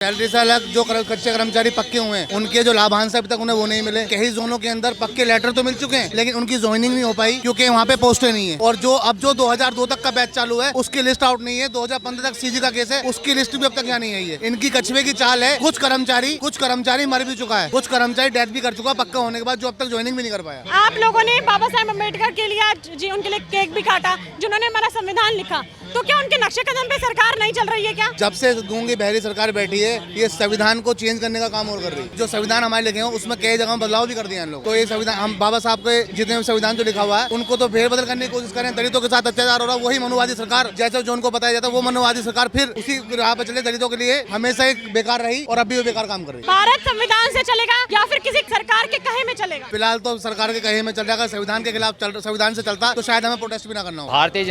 Salary से अलग जो कच्चे कर्मचारी पक्के हुए हैं उनके जो लाभांश अभी तक उन्हें वो नहीं मिले। कई जोनों के अंदर पक्के लेटर तो मिल चुके हैं लेकिन उनकी ज्वाइनिंग नहीं हो पाई क्योंकि वहाँ पे पोस्टें नहीं है। और जो 2002 तक का बैच चालू है उसकी लिस्ट आउट नहीं है। 2015 तक सीजी का केस है, उसकी लिस्ट भी अब तक यहाँ नहीं आई है। इनकी कछुए की चाल है। कुछ कर्मचारी मर भी चुका है, कुछ कर्मचारी डेथ भी कर चुका पक्का होने के बाद, जो अब तक ज्वाइनिंग भी नहीं कर पाया। आप लोगों ने बाबा साहेब अम्बेडकर के लिए जी उनके लिए केक भी काटा, जिन्होंने हमारा संविधान लिखा, तो क्या उनके नक्शे कदम पे सरकार नहीं चल रही है क्या? जब से गूंगी बहरी सरकार बैठी है ये संविधान को चेंज करने का काम और कर रही है। जो संविधान हमारे लिखे हैं उसमें कई जगह बदलाव भी कर दिया इन लोग। तो ये संविधान हम बाबा साहब के जितने संविधान जो लिखा हुआ है उनको तो फेरबदल करने की कोशिश करें। दलितों के साथ अत्याचार हो रहा है, वही मनुवादी सरकार जैसे जो उनको बताया जाता है वो मनुवादी सरकार फिर उसी राह पर चले। दलितों के लिए हमेशा एक बेकार रही और अभी भी बेकार काम कर रही है। भारत संविधान से चलेगा या फिर किसी सरकार के कहे में चलेगा? फिलहाल तो सरकार के कहे में चल रहा है। संविधान के खिलाफ संविधान से चलता तो शायद हमें प्रोटेस्ट भी ना करना हो। भारतीय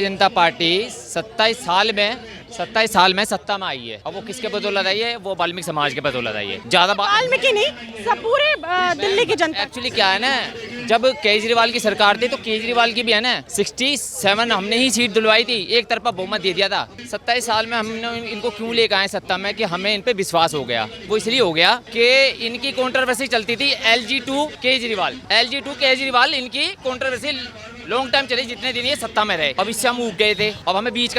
जनता पार्टी 27 साल में सत्ता में आई है। अब वो किसके बदौलत आई है? वो वाल्मीकि समाज के बदौलत आई है। ज्यादा वाल्मीकि नहीं, सब पूरे दिल्ली की जनता। एक्चुअली क्या है ना, जब केजरीवाल की सरकार थी तो केजरीवाल की भी है ना 67 हमने ही सीट दिलवाई थी, एक तरफा बहुमत दे दिया था। 27 साल में हमने इनको क्यों लेकर आए सत्ता में कि हमें इन पे विश्वास हो गया। वो इसलिए हो गया कि इनकी कंट्रोवर्सी चलती थी LG2 केजरीवाल इनकी कंट्रोवर्सी लॉन्ग टाइम चली, जितने दिन ये सत्ता में रहे। अब इससे हम उग गए थे। अब हमें बीच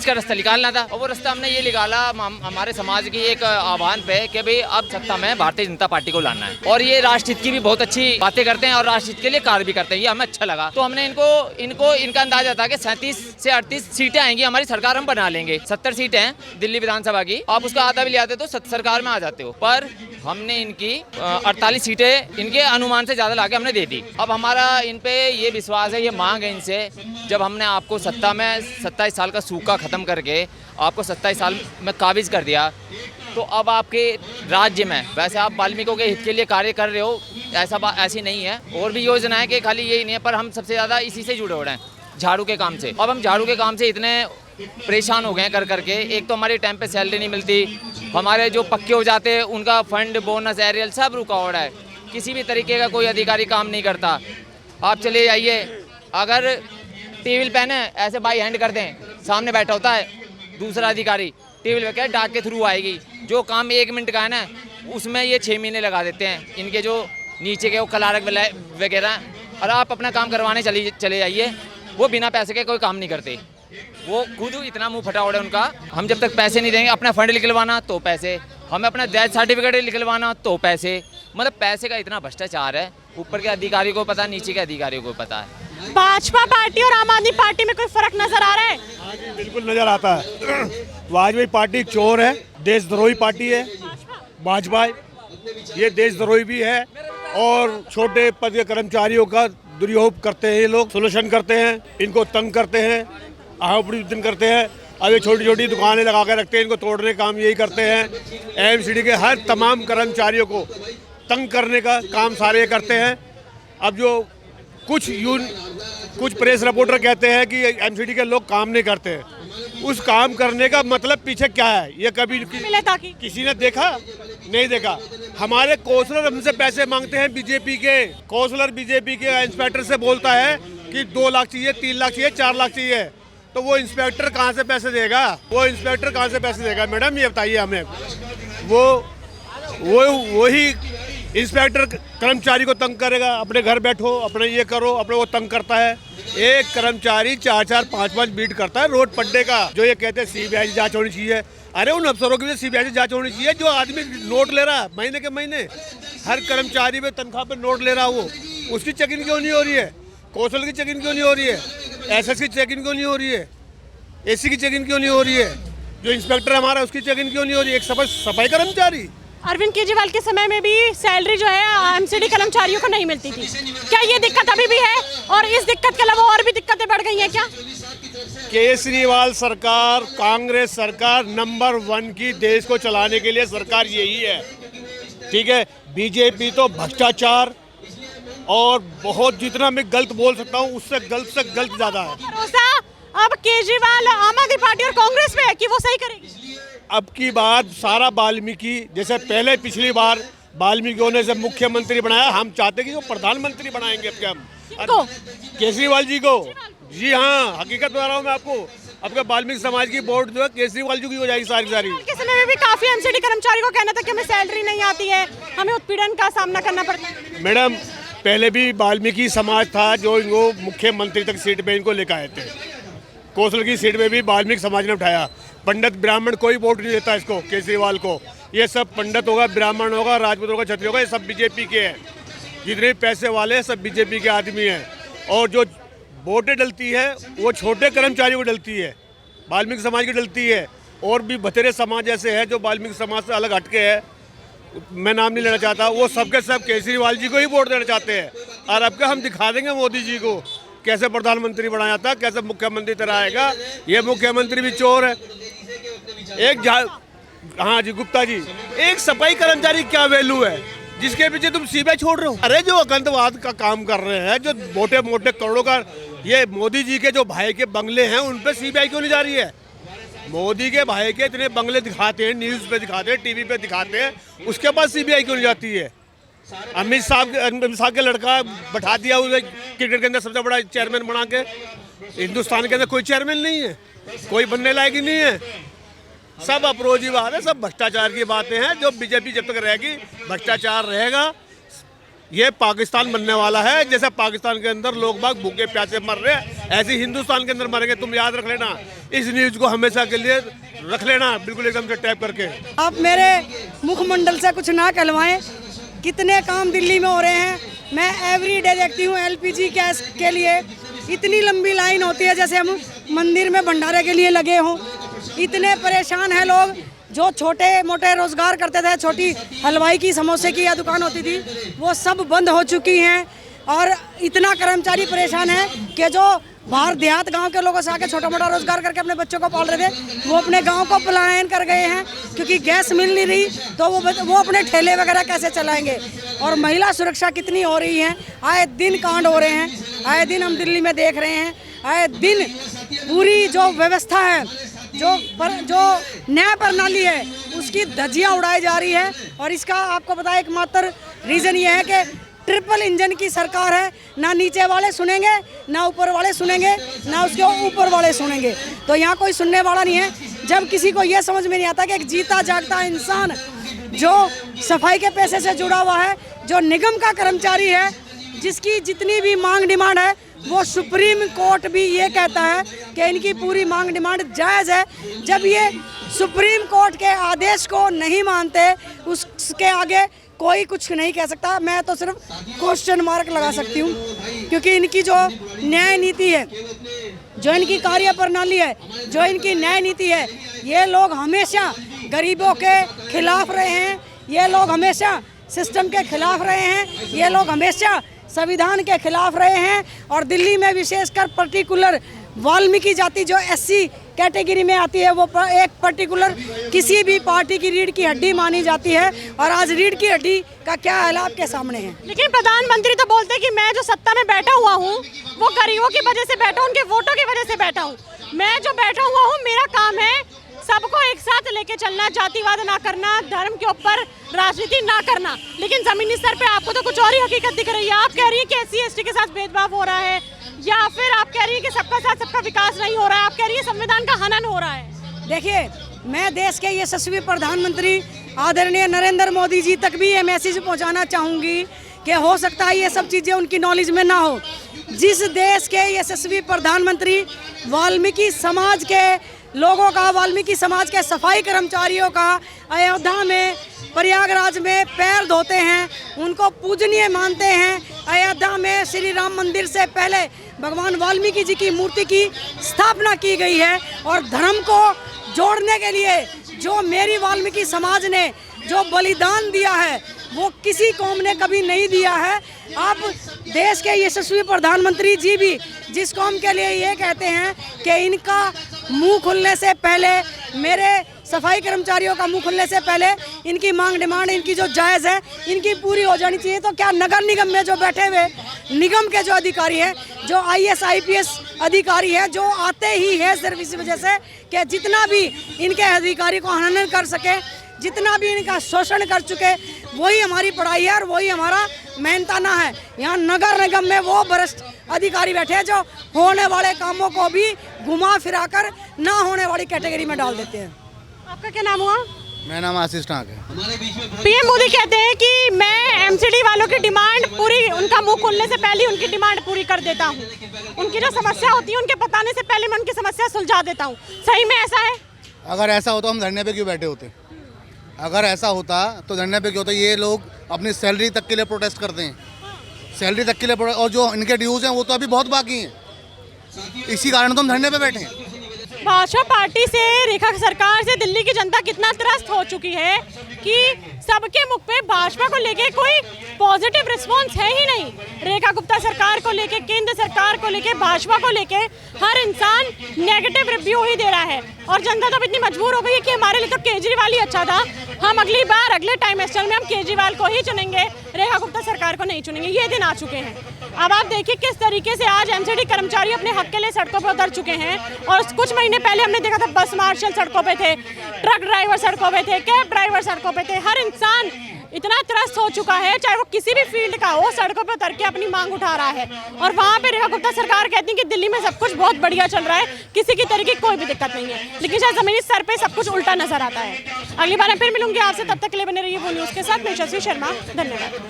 का रास्ता निकालना था और वो रास्ता हमने ये निकाला हमारे समाज की एक आह्वान पे कि भाई अब सत्ता में भारतीय जनता पार्टी को लाना है। और ये राष्ट्रहित की भी बहुत अच्छी बातें करते हैं और राष्ट्रहित के लिए कार्य भी करते हैं, ये हमें अच्छा लगा। तो हमने इनका अंदाजा था कि 37 से 38 सीटें आएंगी, हमारी सरकार हम बना लेंगे। 70 सीटें हैं दिल्ली विधानसभा की, आप उसका आधा भी ले आते तो सरकार में आ जाते हो। पर हमने इनकी 48 सीटें इनके अनुमान से ज्यादा लाके हमने दे दी। अब हमारा इन पे ये विश्वास है, ये मांग है इनसे, जब हमने आपको सत्ता में 27 साल का सूखा खत्म करके आपको 27 साल में काबिज कर दिया, तो अब आपके राज्य में वैसे आप वाल्मीकियों के हित के लिए कार्य कर रहे हो, ऐसी नहीं है। और भी योजना है कि खाली यही नहीं है, पर हम सबसे ज़्यादा इसी से जुड़े हो रहे हैं, झाड़ू के काम से। अब हम झाड़ू के काम से इतने परेशान हो गए कर करके, एक तो हमारे टाइम पे सैलरी नहीं मिलती, हमारे जो पक्के हो जाते हैं उनका फंड, बोनस, एरियल सब रुका हो रहा है, किसी भी तरीके का कोई अधिकारी काम नहीं करता। आप चले जाइए, अगर टेबल पे ना ऐसे बाई हैंड कर दें, सामने बैठा होता है दूसरा अधिकारी, टेबल पे क्या डाक के थ्रू आएगी, जो काम 1 मिनट का है ना उसमें ये 6 महीने लगा देते हैं इनके जो नीचे के वो कलारक वगैरह। और आप अपना काम करवाने चले जाइए, वो बिना पैसे के कोई काम नहीं करते। वो खुद इतना मुंह फटा उड़ा उनका, हम जब तक पैसे नहीं देंगे, अपना फंड निकलवाना तो पैसे, हमें अपना डेथ सर्टिफिकेट निकलवाना तो पैसे, मतलब पैसे का इतना भ्रष्टाचार है। ऊपर के अधिकारियों को पता, नीचे के अधिकारियों को पता है। भाजपा पार्टी और आम आदमी पार्टी में कोई फर्क नजर आ रहा है? हाँ जी, बिल्कुल नजर आता है। वाजपेयी पार्टी चोर है, देशद्रोही पार्टी है भाजपा। ये देशद्रोही भी है और छोटे पद के कर्मचारियों का दुरुपयोग करते हैं, ये लोग शोषण करते हैं, इनको तंग करते हैं, आहूपन करते हैं। अब ये छोटी छोटी दुकानें लगा कर रखते हैं, इनको तोड़ने का काम यही करते हैं। MCD के हर तमाम कर्मचारियों को तंग करने का काम सारे करते हैं। अब जो कुछ प्रेस रिपोर्टर कहते हैं कि MCD के लोग काम नहीं करते हैं, उस काम करने का मतलब पीछे क्या है ये कभी किसी ने देखा? नहीं देखा। हमारे कौंसलर हमसे पैसे मांगते हैं, बीजेपी के कौंसलर, बीजेपी के इंस्पेक्टर से बोलता है कि 2 लाख चाहिए, 3 लाख चाहिए, 4 लाख चाहिए, तो वो इंस्पेक्टर कहाँ से पैसे देगा? मैडम ये बताइए हमें। वही इंस्पेक्टर कर्मचारी को तंग करेगा, अपने घर बैठो, अपने ये करो, अपने वो तंग करता है। एक कर्मचारी 4-4, 5-5 बीट करता है रोड पड्डे का। जो ये कहते हैं CBI जांच होनी चाहिए, अरे उन अफसरों के लिए CBI जांच होनी चाहिए जो आदमी नोट ले रहा है महीने के महीने, हर कर्मचारी में तनख्वाह पे नोट ले रहा है, वो उसकी चेकिंग क्यों नहीं हो रही है? कौशल की चेकिंग क्यों नहीं हो रही है? SS की चेकिंग क्यों नहीं हो रही है? AC की चेकिंग क्यों नहीं हो रही है? जो इंस्पेक्टर हमारा उसकी चेकिंग क्यों नहीं हो रही है? एक सफाई कर्मचारी। अरविंद केजरीवाल के समय में भी सैलरी जो है MCD कर्मचारियों को नहीं मिलती थी, क्या ये दिक्कत अभी भी है? और इस दिक्कत के अलावा और भी दिक्कतें बढ़ गई हैं क्या? केजरीवाल सरकार, कांग्रेस सरकार नंबर 1 की देश को चलाने के लिए सरकार यही है, ठीक है। बीजेपी तो भ्रष्टाचार और बहुत, जितना मैं गलत बोल सकता हूँ उससे गलत ज्यादा है। भरोसा अब केजरीवाल, आम आदमी पार्टी और कांग्रेस पे है कि वो सही करेगी? अब की बात सारा वाल्मीकि, जैसे पहले पिछली बार वाल्मीकियों ने जब मुख्यमंत्री बनाया, हम चाहते कि वो प्रधानमंत्री बनाएंगे अब क्या हम केजरीवाल जी को। जी हाँ, हकीकत बता रहा हूँ मैं आपको। आपका वाल्मीकि समाज की वोट जो है केजरीवाल जी की हो जाएगी सारी सारी। के समय में भी काफी एमसीडी कर्मचारी को कहना था कि हमें सैलरी नहीं आती है, हमें उत्पीड़न का सामना करना पड़ता है। मैडम पहले भी वाल्मीकि समाज था जो इनको मुख्यमंत्री तक सीट पे इनको लेकर आए थे। कौशल की सीट पे भी वाल्मीकि समाज ने उठाया। पंडित ब्राह्मण कोई वोट नहीं देता इसको, केजरीवाल को। ये सब पंडित होगा, ब्राह्मण होगा, राजपूत होगा, क्षत्रिय होगा, ये सब बीजेपी के हैं। जितने पैसे वाले सब बीजेपी के आदमी हैं। और जो वोटें डलती है वो छोटे कर्मचारियों को डलती है, वाल्मीकि समाज की डलती है। और भी बथेरे समाज ऐसे हैं जो वाल्मीकि समाज से अलग हटके है, मैं नाम नहीं लेना चाहता, वो सबके सब केजरीवाल जी को ही वोट देना चाहते हैं। और अब हम दिखा देंगे मोदी जी को कैसे प्रधानमंत्री बनाया था, कैसे मुख्यमंत्री तरह आएगा। ये मुख्यमंत्री भी चोर है। हाँ जी गुप्ता जी, एक सफाई कर्मचारी क्या वैल्यू है जिसके पीछे तुम सीबीआई छोड़ रहे हो? अरे जो आतंकवाद का काम कर रहे हैं, जो मोटे मोटे करोड़ों का, ये मोदी जी के जो भाई के बंगले हैं उन पे सीबीआई क्यों नहीं जा रही है? मोदी के भाई के इतने बंगले दिखाते हैं, न्यूज़ पे दिखाते हैं, टीवी पे दिखाते हैं, उसके बाद सीबीआई क्यों नहीं जाती है? अमित शाह के लड़का बैठा दिया उसे क्रिकेट के अंदर सबसे बड़ा चेयरमैन बना के। हिंदुस्तान के अंदर कोई चेयरमैन नहीं है, कोई बनने लायक ही नहीं है। सब अप्रोची बात है, सब भ्रष्टाचार की बातें हैं। जो बीजेपी जब तक रहेगी भ्रष्टाचार रहेगा। ये पाकिस्तान बनने वाला है। जैसे पाकिस्तान के अंदर लोग बाग भूखे प्यासे मर रहे हैं, ऐसे ही हिंदुस्तान के अंदर मरेंगे। तुम याद रख लेना, इस न्यूज़ को हमेशा के लिए रख लेना बिल्कुल एकदम से टैप करके। आप मेरे मुखमंडल से कुछ ना कहलवाएं। कितने काम दिल्ली में हो रहे हैं, मैं एवरी डे देखती हूँ। एलपीजी गैस के लिए इतनी लंबी लाइन होती है जैसे हम मंदिर में भंडारे के लिए लगे हों। इतने परेशान हैं लोग। जो छोटे मोटे रोजगार करते थे, छोटी हलवाई की, समोसे की या दुकान होती थी, वो सब बंद हो चुकी हैं। और इतना कर्मचारी परेशान है कि जो बाहर देहात गांव के लोगों से आके छोटा मोटा रोजगार करके अपने बच्चों को पाल रहे थे, वो अपने गांव को पलायन कर गए हैं क्योंकि गैस मिल नहीं रही। तो वो अपने ठेले वगैरह कैसे चलाएंगे? और महिला सुरक्षा कितनी हो रही है, आए दिन कांड हो रहे हैं, आए दिन हम दिल्ली में देख रहे हैं। आए दिन पूरी जो व्यवस्था है, जो न्याय प्रणाली है, उसकी धज्जियां उड़ाई जा रही है। और इसका आपको पता है एकमात्र रीज़न ये है कि ट्रिपल इंजन की सरकार है। ना नीचे वाले सुनेंगे, ना ऊपर वाले सुनेंगे, ना उसके ऊपर वाले सुनेंगे। तो यहाँ कोई सुनने वाला नहीं है। जब किसी को ये समझ में नहीं आता कि एक जीता जागता इंसान जो सफाई के पैसे से जुड़ा हुआ है, जो निगम का कर्मचारी है, जिसकी जितनी भी मांग डिमांड है, वो सुप्रीम कोर्ट भी ये कहता है कि इनकी पूरी मांग डिमांड जायज़ है। जब ये सुप्रीम कोर्ट के आदेश को नहीं मानते, उसके आगे कोई कुछ नहीं कह सकता। मैं तो सिर्फ क्वेश्चन मार्क लगा सकती हूँ, क्योंकि इनकी जो न्याय नीति है, जो इनकी कार्य प्रणाली है, जो इनकी न्याय नीति है, ये लोग हमेशा गरीबों के खिलाफ रहे हैं। ये लोग हमेशा सिस्टम के खिलाफ रहे हैं। ये लोग हमेशा संविधान के खिलाफ रहे हैं। और दिल्ली में विशेषकर पर्टिकुलर वाल्मीकि जाति जो एससी कैटेगरी में आती है, वो एक पर्टिकुलर किसी भी पार्टी की रीढ़ की हड्डी मानी जाती है। और आज रीढ़ की हड्डी का क्या हाल आपके सामने है। लेकिन प्रधानमंत्री तो बोलते हैं कि मैं जो सत्ता में बैठा हुआ हूँ वो गरीबों की वजह से बैठा हूँ, उनके वोटों की वजह से बैठा हूँ। मैं जो बैठा हुआ हूँ, मेरा काम है सबको एक साथ लेके चलना, जातिवाद ना करना, धर्म के ऊपर राजनीति ना करना। लेकिन जमीनी स्तर पे आपको तो कुछ और ही हकीकत दिख रही है। आप कह रही है कि SC/ST के साथ भेदभाव हो रहा है, या फिर आप कह रही है कि सबका साथ सबका विकास नहीं हो रहा है, आप कह रही है संविधान का हनन हो रहा है। देखिए, मैं देश के यशस्वी प्रधानमंत्री आदरणीय नरेंद्र मोदी जी तक भी ये मैसेज पहुंचाना चाहूँगी कि हो सकता है ये सब चीज़ें उनकी नॉलेज में ना हो। जिस देश के यशस्वी प्रधानमंत्री वाल्मीकि समाज के लोगों का, वाल्मीकि समाज के सफाई कर्मचारियों का अयोध्या में, प्रयागराज में पैर धोते हैं, उनको पूजनीय मानते हैं। अयोध्या में श्री राम मंदिर से पहले भगवान वाल्मीकि जी की मूर्ति की स्थापना की गई है। और धर्म को जोड़ने के लिए जो मेरी वाल्मीकि समाज ने जो बलिदान दिया है, वो किसी कौम ने कभी नहीं दिया है। अब देश के यशस्वी प्रधानमंत्री जी भी जिस कौम के लिए ये कहते हैं कि इनका मुंह खुलने से पहले, मेरे सफाई कर्मचारियों का मुंह खुलने से पहले इनकी मांग डिमांड, इनकी जो जायज़ है, इनकी पूरी हो जानी चाहिए। तो क्या नगर निगम में जो बैठे हुए निगम के जो अधिकारी हैं, जो IAS IPS अधिकारी हैं, जो आते ही है सिर्फ इसी वजह से कि जितना भी इनके अधिकारी को हनन कर सके, जितना भी इनका शोषण कर चुके, वही हमारी पढ़ाई है और वही हमारा मेहनताना है। यहाँ नगर निगम में वो भ्रष्ट अधिकारी बैठे हैं जो होने वाले कामों को भी घुमा फिराकर ना होने वाली कैटेगरी में डाल देते हैं। आपका क्या नाम हुआ? मेरा नाम आशीष टाक है। पीएम मोदी कहते हैं कि मैं एमसीडी वालों की डिमांड पूरी, उनका मुंह खुलने से पहले उनकी डिमांड पूरी कर देता हूँ। उनकी जो समस्या होती है उनके बताने से पहले मैं उनकी समस्या सुलझा देता हूँ। सही में ऐसा है? अगर ऐसा होता हम धरने पे क्यों बैठे होते? अगर ऐसा होता तो धरने पे क्यों होता? ये लोग अपनी सैलरी तक के लिए प्रोटेस्ट करते हैं, सैलरी तक के लिए, और जो इनके ड्यूज हैं वो तो अभी बहुत बाकी हैं। इसी कारण तो हम धरने पे बैठे हैं। भाजपा पार्टी से, रेखा सरकार से दिल्ली की जनता कितना त्रस्त हो चुकी है कि सबके मुख पे भाजपा को लेके कोई पॉजिटिव रिस्पांस है ही नहीं। रेखा गुप्ता सरकार को लेके, केंद्र सरकार को लेके, भाजपा को लेके हर इंसान नेगेटिव रिव्यू ही दे रहा है। और जनता तो अब इतनी मजबूर हो गई है कि हमारे लिए तो केजरीवाल ही अच्छा था, हम अगली बार अगले टाइम एस्टल में हम केजरीवाल को ही चुनेंगे, रेखा गुप्ता सरकार को नहीं चुनेंगे। ये दिन आ चुके हैं। अब आप देखिए किस तरीके से आज एमसीडी कर्मचारी अपने हक के लिए सड़कों पर उतर चुके हैं। और कुछ महीने पहले हमने देखा था बस मार्शल सड़कों पे थे, ट्रक ड्राइवर सड़कों पे थे, कैब ड्राइवर सड़कों पे थे। हर इंसान इतना त्रस्त हो चुका है, चाहे वो किसी भी फील्ड का हो, सड़कों पे उतर के अपनी मांग उठा रहा है। और वहाँ पे रेखा गुप्ता सरकार कहती है कि दिल्ली में सब कुछ बहुत बढ़िया चल रहा है, किसी की तरीके की कोई भी दिक्कत नहीं है, लेकिन शायद जमीनी स्तर पे सब कुछ उल्टा नजर आता है। अगली बार मैं फिर मिलूंगी आपसे, तब तक के लिए बने रहिए वो न्यूज़ के साथ। मैं यशस्वी शर्मा, धन्यवाद।